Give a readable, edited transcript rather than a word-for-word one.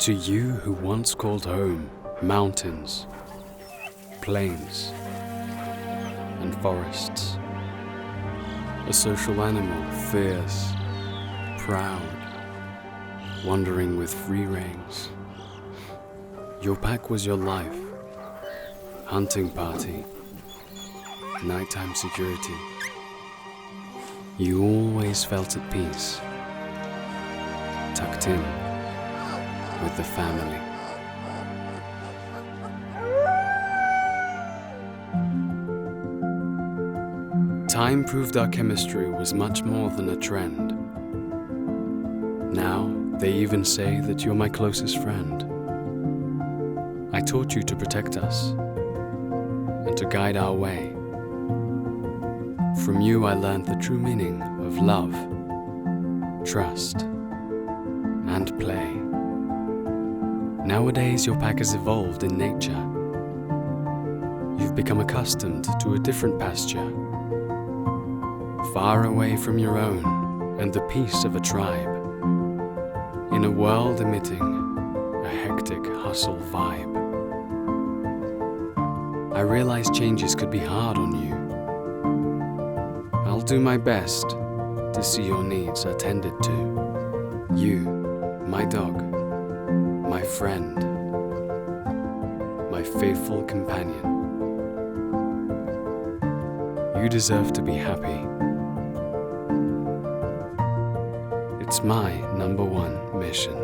To you who once called home mountains, plains, and forests, a social animal, fierce, proud, wandering with free reins. Your pack was your life, hunting party, nighttime security. You always felt at peace, tucked in with the family. Time proved our chemistry was much more than a trend. Now, they even say that you're my closest friend. I taught you to protect us and to guide our way. From you I learned the true meaning of love, trust, and play. Nowadays your pack has evolved in nature. You've become accustomed to a different pasture, far away from your own and the peace of a tribe, in a world emitting a hectic hustle vibe. I realized changes could be hard on you. I'll do my best to see your needs attended to. You, my dog, my friend, my faithful companion. You deserve to be happy. It's my #1 mission.